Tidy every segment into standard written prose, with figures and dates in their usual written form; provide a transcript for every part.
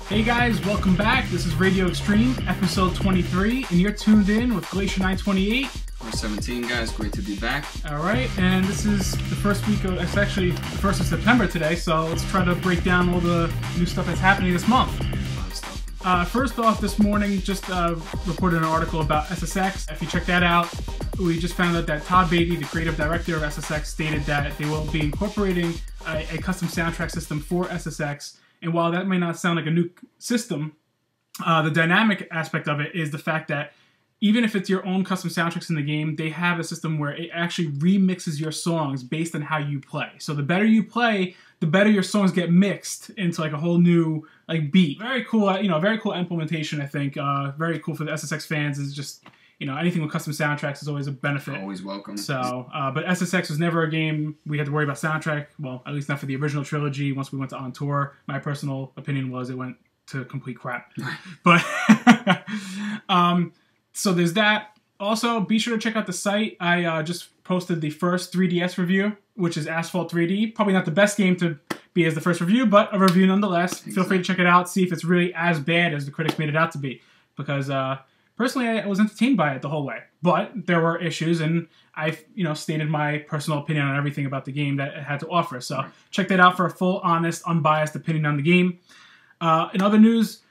Hey guys, welcome back. This is Radio Xtreme, episode 23, and you're tuned in with Glacier 928. We're 17, guys. Great to be back. Alright, and this is the first week of, it's actually the 1st of September today, so let's try to break down all the new stuff that's happening this month. First off, this morning, just reported an article about SSX. If you check that out, we just found out that Todd Beatty, the creative director of SSX, stated that they will be incorporating a custom soundtrack system for SSX. And while that may not sound like a new system, the dynamic aspect of it is the fact that even if it's your own custom soundtracks in the game, they have a system where it actually remixes your songs based on how you play. So the better you play, the better your songs get mixed into like a whole new like beat. Very cool, very cool implementation, I think. Very cool for the SSX fans. Is just, anything with custom soundtracks is always a benefit. Always welcome. So, but SSX was never a game we had to worry about soundtrack. Well, at least not for the original trilogy. Once we went to On Tour, my personal opinion was it went to complete crap. But, so there's that. Also, be sure to check out the site. I just posted the first 3DS review, which is Asphalt 3D. Probably not the best game to be as the first review, but a review nonetheless. Exactly. Feel free to check it out, see if it's really as bad as the critics made it out to be. Because personally, I was entertained by it the whole way. But there were issues, and I've stated my personal opinion on everything about the game that it had to offer. So check that out for a full, honest, unbiased opinion on the game. In other news,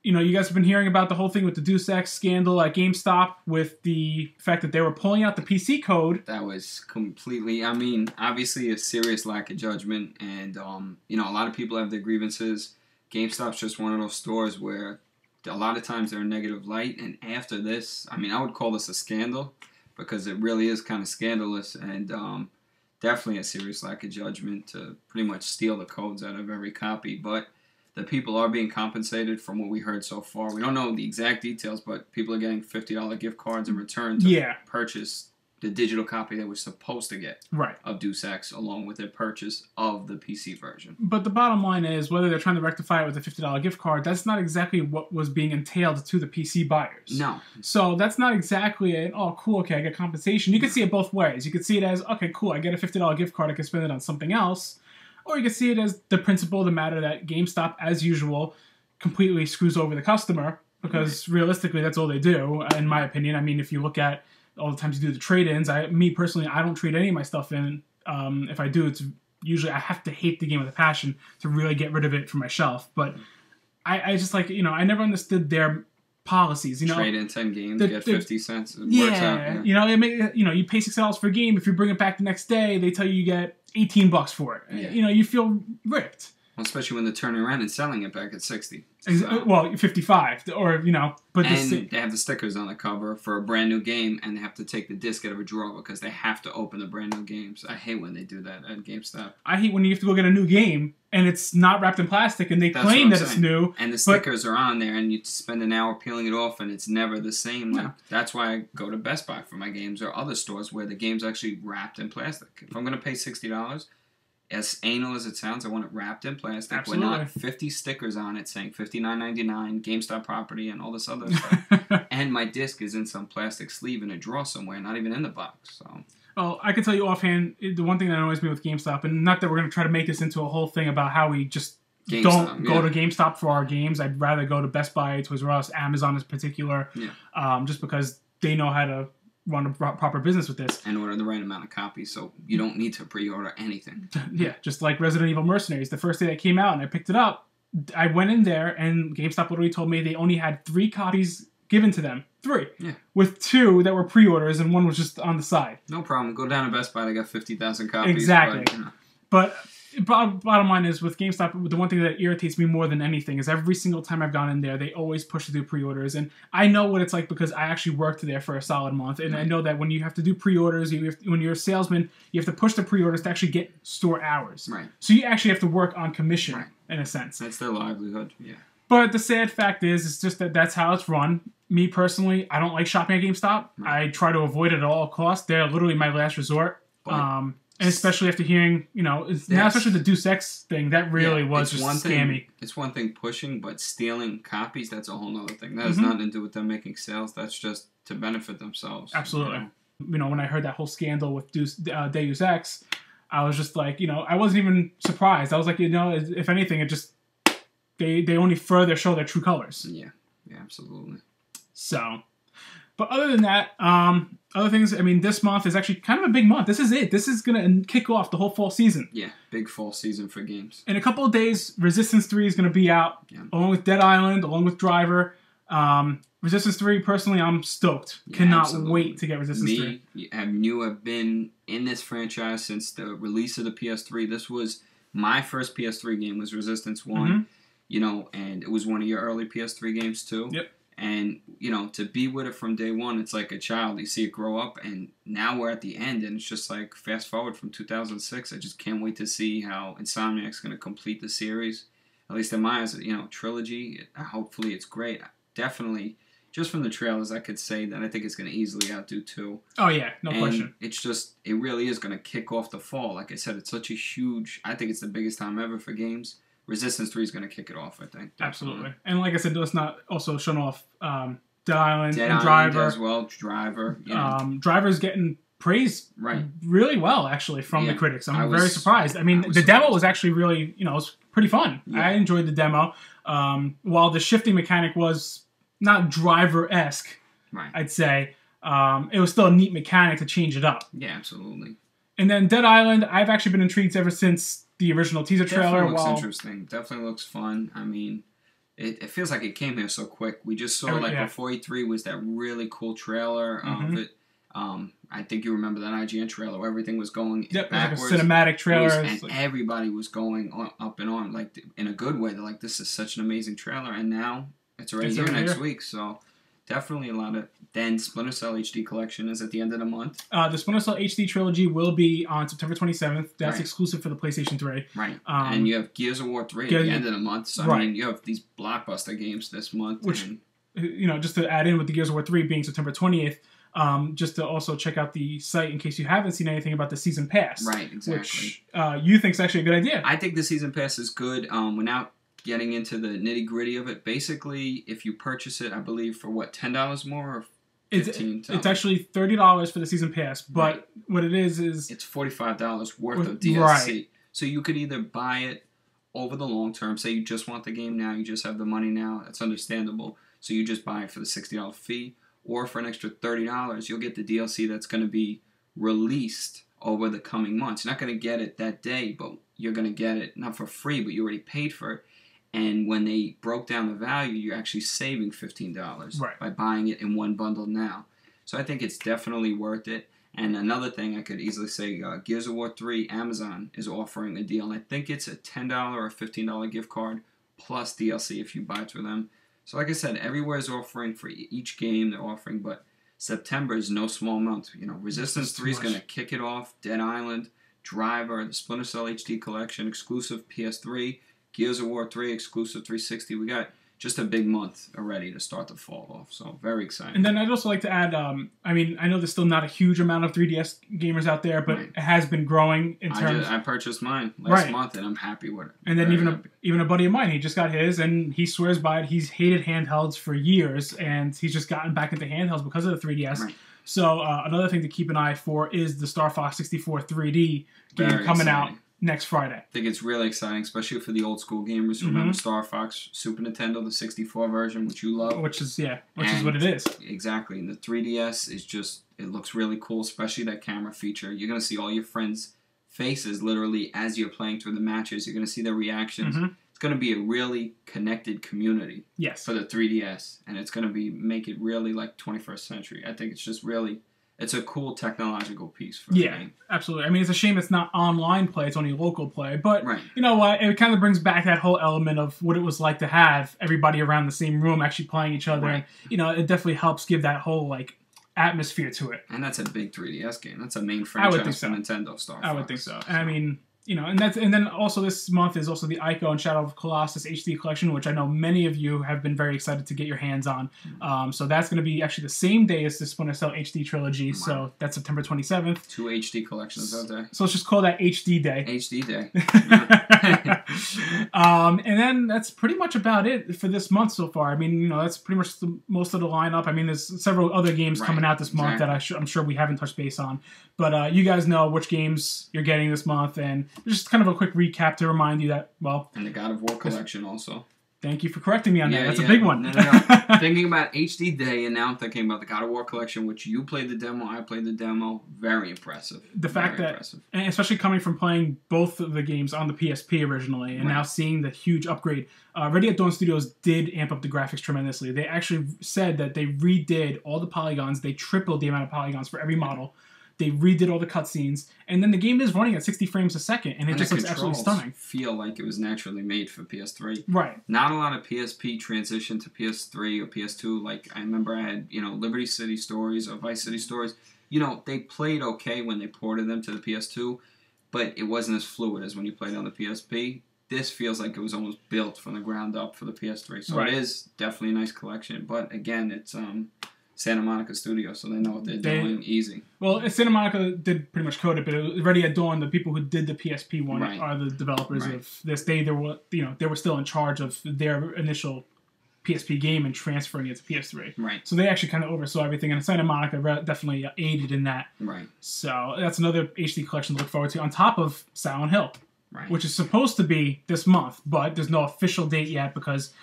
you guys have been hearing about the whole thing with the Deus scandal at Gamestop with the fact that they were pulling out the PC code. That was completely, obviously a serious lack of judgment. And, a lot of people have their grievances. GameStop's just one of those stores where a lot of times they're in negative light. And after this, I would call this a scandal because it really is kind of scandalous. And definitely a serious lack of judgment to pretty much steal the codes out of every copy. But the people are being compensated from what we heard so far. We don't know the exact details, but people are getting $50 gift cards in return to purchase the digital copy they were supposed to get of Deus Ex, along with their purchase of the PC version. But the bottom line is, whether they're trying to rectify it with a $50 gift card, that's not exactly what was being entailed to the PC buyers. No. So that's not exactly oh, cool, okay, I get compensation. You could see it both ways. You could see it as, okay, cool, I get a $50 gift card, I can spend it on something else. Or you can see it as the principle of the matter that GameStop, as usual, completely screws over the customer because realistically that's all they do, in my opinion. If you look at all the times you do the trade-ins, me personally, I don't trade any of my stuff in. If I do, it's usually I have to hate the game with a passion to really get rid of it from my shelf. But I just I never understood their policies. Trade in 10 games, get 50 cents. It works out, yeah. You pay $6 for a game. If you bring it back the next day, they tell you get $18 for it. Yeah. You feel ripped. Well, especially when they're turning around and selling it back at 60. So. Well, 55, or but and they have the stickers on the cover for a brand new game, and they have to take the disc out of a drawer because they have to open the brand new games. I hate when they do that at GameStop. I hate when you have to go get a new game and it's not wrapped in plastic, and they claim that it's new, and the stickers are on there, and you spend an hour peeling it off, and it's never the same. That's why I go to Best Buy for my games or other stores where the game's actually wrapped in plastic. If I'm going to pay $60. As anal as it sounds, I want it wrapped in plastic. Absolutely. With not 50 stickers on it saying $59.99, GameStop property, and all this other stuff. And my disc is in some plastic sleeve in a drawer somewhere, not even in the box. So. Well, I can tell you offhand, the one thing that annoys me with GameStop, and not that we're going to try to make this into a whole thing about how we just don't go to GameStop for our games. I'd rather go to Best Buy, Toys R Us, Amazon in particular, just because they know how to run a proper business with this. And order the right amount of copies, so you don't need to pre-order anything. Yeah, just like Resident Evil Mercenaries. The first day that came out and I picked it up, I went in there and GameStop literally told me they only had 3 copies given to them. 3. Yeah. With 2 that were pre-orders and 1 was just on the side. No problem. Go down to Best Buy, they got 50,000 copies. Exactly. But bottom line is, with GameStop, the one thing that irritates me more than anything is every single time I've gone in there, they always push to do pre-orders. And I know what it's like because I actually worked there for a solid month. And I know that when you have to do pre-orders, when you're a salesman, you have to push the pre-orders to actually get store hours. Right. So you actually have to work on commission, in a sense. That's their livelihood, yeah. But the sad fact is, it's just that's how it's run. Me, personally, I don't like shopping at GameStop. I try to avoid it at all costs. They're literally my last resort. And especially after hearing, now especially the Deus Ex thing, that really was just scammy. It's one thing pushing, but stealing copies, that's a whole other thing. That has nothing to do with them making sales. That's just to benefit themselves. Absolutely. When I heard that whole scandal with Deus Ex, I was just like, I wasn't even surprised. I was like, if anything, it just they only further show their true colors. Yeah, absolutely. So, but other than that, other things, I mean, this month is actually kind of a big month. This is it. This is going to kick off the whole fall season. Yeah, big fall season for games. In a couple of days, Resistance 3 is going to be out, along with Dead Island, along with Driver. Resistance 3, personally, I'm stoked. Cannot absolutely. wait to get Resistance 3. You have been in this franchise since the release of the PS3. This was my first PS3 game, was Resistance 1. And it was one of your early PS3 games, too. Yep. And, to be with it from day one, it's like a child. You see it grow up, and now we're at the end, and it's just like fast forward from 2006. I just can't wait to see how Insomniac's going to complete the series. At least in my eyes, trilogy. Hopefully it's great. Definitely, just from the trailers, I could say that I think it's going to easily outdo 2. Oh, yeah, no question. It's just, it really is going to kick off the fall. Like I said, it's such a huge, I think it's the biggest time ever for games. Resistance 3 is going to kick it off, I think. Absolutely. And like I said, let's not also show off Dead Island and Island Driver. as well, Driver. Driver's getting praised really well, actually, from the critics. I'm very surprised. I mean, the demo was actually really, it was pretty fun. Yeah. I enjoyed the demo. While the shifting mechanic was not Driver-esque, I'd say, it was still a neat mechanic to change it up. Yeah, absolutely. And then Dead Island, I've actually been intrigued ever since the original teaser trailer. Definitely looks interesting. Definitely looks fun. I mean, it feels like it came here so quick. We just saw, before E3 was that really cool trailer of it. I think you remember that IGN trailer where everything was going backwards. Like a cinematic trailer. And everybody was going up and on, like, in a good way. They're like, this is such an amazing trailer. And now it's already here next week. So definitely a lot of... Then Splinter Cell HD Collection is at the end of the month. The Splinter Cell HD Trilogy will be on September 27th. That's exclusive for the PlayStation 3. Right. And you have Gears of War 3 at the end of the month. So, I mean, you have these blockbuster games this month. Which, just to add in with the Gears of War 3 being September 20th, just to also check out the site in case you haven't seen anything about the Season Pass. Right, exactly. Which you think is actually a good idea. I think the Season Pass is good. We're now getting into the nitty-gritty of it. Basically, if you purchase it, I believe, for what, $10 more or $15? It's actually $30 for the Season Pass, but what it is... It's $45 worth of DLC. Right. So you could either buy it over the long term, say you just want the game now, you just have the money now, that's understandable, so you just buy it for the $60 fee, or for an extra $30, you'll get the DLC that's going to be released over the coming months. You're not going to get it that day, but you're going to get it, not for free, but you already paid for it. And when they broke down the value, you're actually saving $15 by buying it in one bundle now. So I think it's definitely worth it. And another thing I could easily say, Gears of War 3, Amazon is offering a deal. And I think it's a $10 or $15 gift card plus DLC if you buy it through them. So like I said, everywhere is offering for each game they're offering. But September is no small month. Resistance 3 is going to kick it off. Dead Island, Driver, the Splinter Cell HD Collection, exclusive PS3. Gears of War 3 exclusive 360. We got just a big month already to start the fall off. So very exciting. And then I'd also like to add, I mean, I know there's still not a huge amount of 3DS gamers out there, but it has been growing in terms... I purchased mine last month, and I'm happy with it. And then even a buddy of mine, he just got his, and he swears by it. He's hated handhelds for years, and he's just gotten back into handhelds because of the 3DS. Right. So another thing to keep an eye for is the Star Fox 64 3D game coming out next Friday. I think it's really exciting, especially for the old school gamers who remember Star Fox, Super Nintendo, the 64 version, which you love. Which is what it is. Exactly. And the 3DS is just, it looks really cool, especially that camera feature. You're going to see all your friends' faces literally as you're playing through the matches. You're going to see their reactions. It's going to be a really connected community for the 3DS. And it's going to make it really like 21st century. I think it's just really... It's a cool technological piece for the game. Absolutely. I mean, it's a shame it's not online play, it's only local play. But you know what? It kind of brings back that whole element of what it was like to have everybody around the same room actually playing each other. And, it definitely helps give that whole, atmosphere to it. And that's a big 3DS game. That's a main franchise for Nintendo, Star Fox. I would think so. And I mean... and then also this month is also the Ico and Shadow of Colossus HD collection, which I know many of you have been very excited to get your hands on. So that's going to be actually the same day as the Splinter Cell HD trilogy. So that's September 27th. 2 HD collections out there. So let's just call that HD Day. HD Day. And then that's pretty much about it for this month so far. I mean, that's pretty much most of the lineup. I mean, there's several other games coming out this month that I'm sure we haven't touched base on. But you guys know which games you're getting this month, and just kind of a quick recap to remind you that, well... And the God of War collection also. Thank you for correcting me on that. That's a yeah. big one. No. Thinking about HD Day, and now I'm thinking about the God of War collection, which you played the demo, I played the demo. Very impressive. The fact that, and especially coming from playing both of the games on the PSP originally, and now seeing the huge upgrade, Ready at Dawn Studios did amp up the graphics tremendously. They actually said that they redid all the polygons. They tripled the amount of polygons for every model. They redid all the cutscenes, and then the game is running at 60 frames a second, and it just looks absolutely stunning. Feel like it was naturally made for PS3. Right. Not a lot of PSP transition to PS3 or PS2. Like, I remember I had, Liberty City Stories or Vice City Stories. They played okay when they ported them to the PS2, but it wasn't as fluid as when you played on the PSP. This feels like it was almost built from the ground up for the PS3. So it is definitely a nice collection, but again, it's Santa Monica Studio, so they know what they're doing. Easy. Well, Santa Monica did pretty much code it, but it was Ready at Dawn. The people who did the PSP one are the developers of this. They were still in charge of their initial PSP game and transferring it to PS3. Right. So they actually kind of oversaw everything, and Santa Monica definitely aided in that. Right. So that's another HD collection to look forward to, on top of Silent Hill, which is supposed to be this month, but there's no official date yet because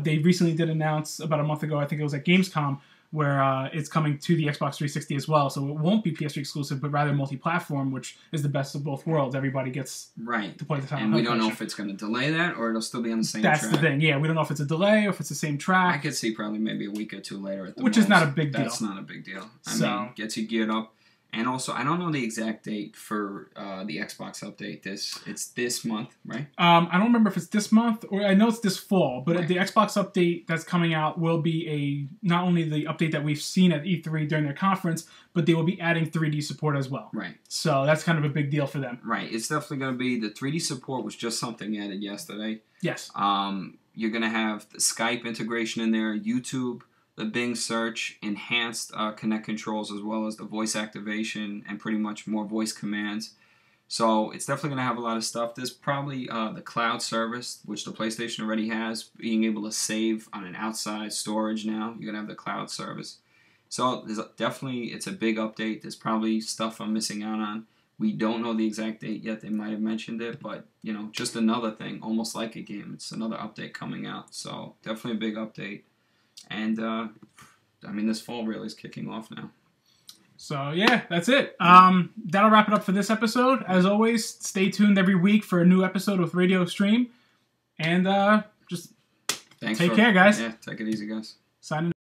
they recently did announce about a month ago, I think it was at Gamescom, where it's coming to the Xbox 360 as well. So it won't be PS3 exclusive, but rather multi-platform, which is the best of both worlds. Everybody gets to play the Silent Hill. And we don't know if it's going to delay that or it'll still be on the same track. That's the thing. Yeah, we don't know if it's a delay or if it's the same track. I could see probably maybe a week or two later at the Which most. is not a big deal. That's not a big deal. I mean, gets you geared up. And also, I don't know the exact date for the Xbox update. It's this month, right? I don't remember if it's this month or I know it's this fall. But the Xbox update that's coming out will be not only the update that we've seen at E3 during their conference, but they will be adding 3D support as well. Right. So that's kind of a big deal for them. Right. It's definitely going to be the 3D support was just something added yesterday. Yes. You're going to have the Skype integration in there, YouTube, the Bing search, enhanced Kinect controls, as well as the voice activation and pretty much more voice commands. So it's definitely going to have a lot of stuff. There's probably the cloud service, which the PlayStation already has, being able to save on an outside storage now. You're going to have the cloud service. So it's a big update. There's probably stuff I'm missing out on. We don't know the exact date yet. They might have mentioned it, but, just another thing, almost like a game. It's another update coming out. So definitely a big update. And, this fall really is kicking off now. So, yeah, that's it. That'll wrap it up for this episode. As always, stay tuned every week for a new episode with Radio Xtreme. And just take care, guys. Yeah, take it easy, guys. Signing